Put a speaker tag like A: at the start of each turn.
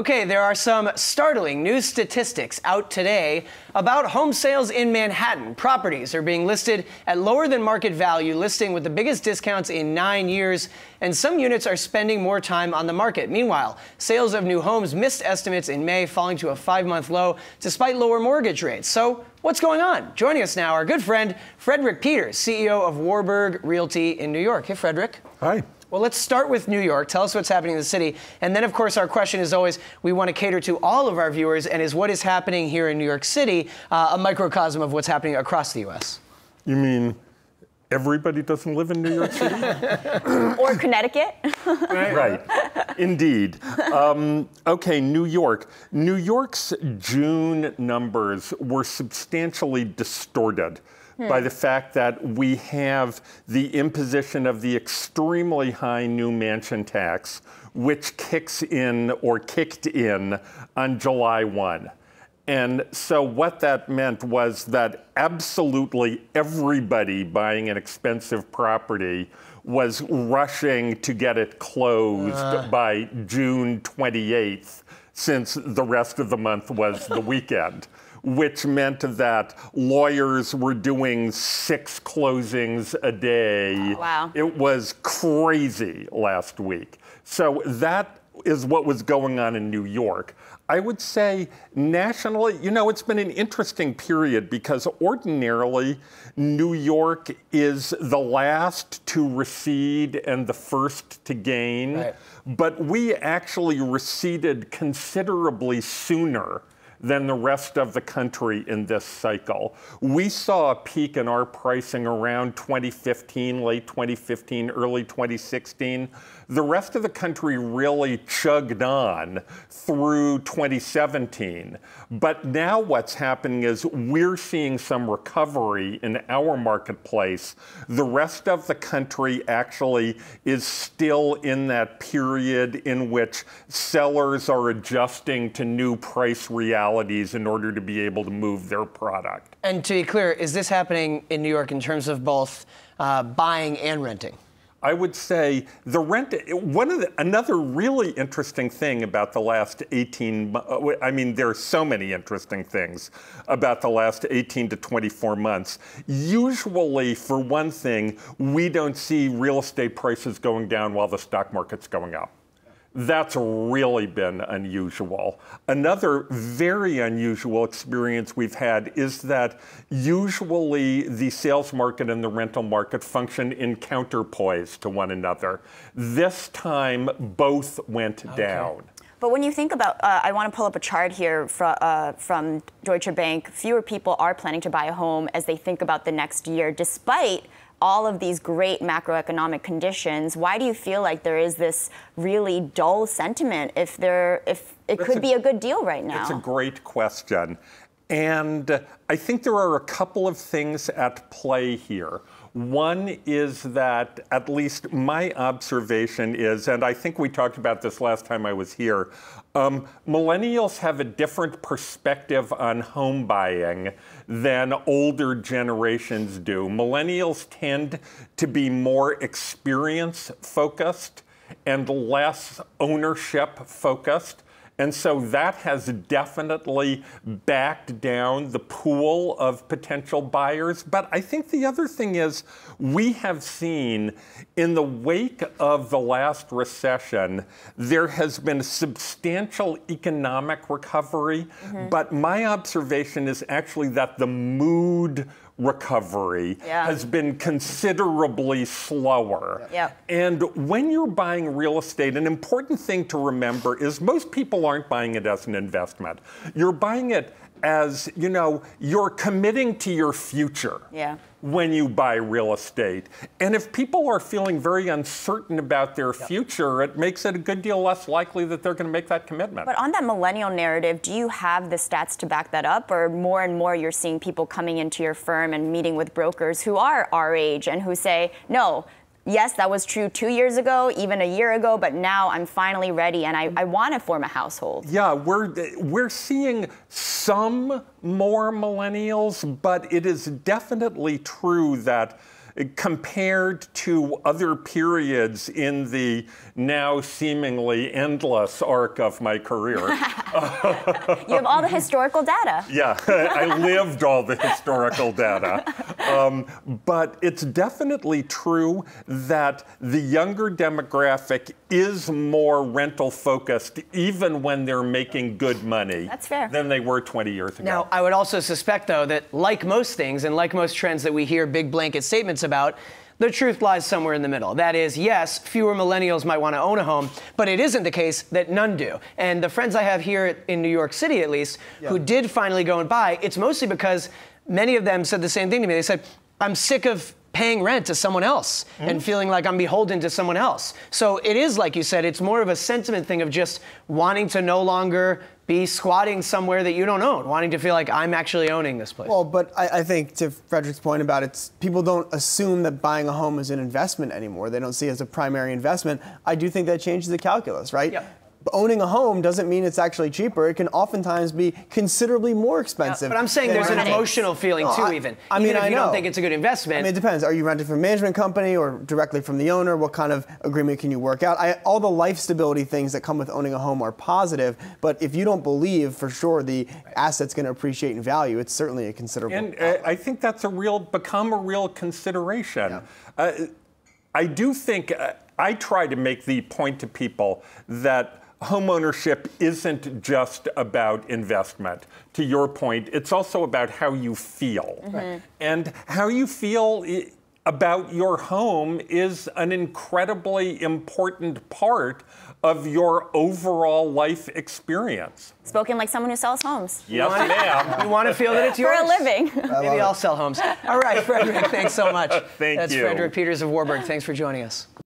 A: Okay, there are some startling new statistics out today about home sales in Manhattan. Properties are being listed at lower than market value, listing with the biggest discounts in 9 years, and some units are spending more time on the market. Meanwhile, sales of new homes missed estimates in May, falling to a 5-month low despite lower mortgage rates. So what's going on? Joining us now, our good friend Frederick Peters, CEO of Warburg Realty in New York. Hey, Frederick.
B: Hi.
A: Well, let's start with New York. Tell us what's happening in the city. And then, of course, our question is always, we want to cater to all of our viewers, and is what is happening here in New York City a microcosm of what's happening across the U.S.?
B: You mean everybody doesn't live in New York City?
C: Or Connecticut?
B: Right. Indeed. Okay, New York. New York's June numbers were substantially distorted by the fact that we have the imposition of the extremely high new mansion tax, which kicked in on July 1. And so what that meant was that absolutely everybody buying an expensive property was rushing to get it closed by June 28th, since the rest of the month was the weekend, which meant that lawyers were doing 6 closings a day.
C: Wow.
B: It was crazy last week. So that is what was going on in New York. I would say nationally, it's been an interesting period because ordinarily New York is the last to recede and the first to gain. Right. But we actually receded considerably sooner than the rest of the country in this cycle. We saw a peak in our pricing around 2015, late 2015, early 2016. The rest of the country really chugged on through 2017. But now what's happening is we're seeing some recovery in our marketplace. The rest of the country actually is still in that period in which sellers are adjusting to new price realities in order to be able to move their product.
A: And to be clear, is this happening in New York in terms of both buying and renting?
B: I would say the rent, another really interesting thing about the last 18 months, there are so many interesting things about the last 18 to 24 months. Usually, for one thing, we don't see real estate prices going down while the stock market's going up. That's really been unusual. Another very unusual experience we've had is that usually the sales market and the rental market function in counterpoise to one another. This time, both went down.
C: But when you think about, I want to pull up a chart here from Deutsche Bank. Fewer people are planning to buy a home as they think about the next year, despite all of these great macroeconomic conditions. Why do you feel like there is this really dull sentiment if it could be a good deal right now?
B: It's a great question. And I think there are a couple of things at play here. One is that, at least my observation is, and I think we talked about this last time I was here, millennials have a different perspective on home buying than older generations do. Millennials tend to be more experience-focused and less ownership-focused. And so that has definitely backed down the pool of potential buyers. But I think the other thing is we have seen in the wake of the last recession, there has been substantial economic recovery. But my observation is actually that the mood recovery has been considerably slower. And when you're buying real estate, an important thing to remember is most people aren't buying it as an investment. You're buying it as, you're committing to your future when you buy real estate. And if people are feeling very uncertain about their future, it makes it a good deal less likely that they're going to make that commitment.
C: But on that millennial narrative, do you have the stats to back that up? Or more and more you're seeing people coming into your firm and meeting with brokers who are our age and who say, no, yes, that was true 2 years ago, even a year ago, but now I'm finally ready and I want to form a household.
B: Yeah, we're seeing some more millennials, but it is definitely true that compared to other periods in the now seemingly endless arc of my career.
C: You have all the historical data.
B: Yeah, I lived all the historical data. But it's definitely true that the younger demographic is more rental focused, even when they're making good money.
C: That's fair.
B: Than they were 20 years ago.
A: Now, I would also suspect, though, that like most things and like most trends that we hear big blanket statements about, the truth lies somewhere in the middle. That is, yes, fewer millennials might want to own a home, but it isn't the case that none do. And the friends I have here in New York City, at least, who did finally go and buy, it's mostly because many of them said the same thing to me. They said, I'm sick of paying rent to someone else and feeling like I'm beholden to someone else. So it is, like you said, it's more of a sentiment thing of just wanting to no longer be squatting somewhere that you don't own, wanting to feel like I'm actually owning this place.
D: Well, but I think to Frederick's point about it, people don't assume that buying a home is an investment anymore. They don't see it as a primary investment. I do think that changes the calculus, right?
A: Yep.
D: Owning a home doesn't mean it's actually cheaper. It can oftentimes be considerably more expensive.
A: But I'm saying there's an emotional feeling too, even.
D: I mean,
A: if you
D: know.
A: don't think it's a good investment.
D: I mean, it depends. Are you renting from a management company or directly from the owner? What kind of agreement can you work out? All the life stability things that come with owning a home are positive, but if you don't believe for sure the asset's going to appreciate in value, it's certainly a considerable.
B: And I think that's become a real consideration.
D: Yeah.
B: I do think I try to make the point to people that homeownership isn't just about investment. To your point, it's also about how you feel.
C: Mm-hmm.
B: And how you feel about your home is an incredibly important part of your overall life experience.
C: Spoken like someone who sells homes.
B: Yes, ma'am.
A: You want to feel that it's yours?
C: For a living.
A: Maybe I'll sell homes. All right, Frederick, thanks so much.
B: Thank you.
A: That's Frederick Peters of Warburg. Thanks for joining us.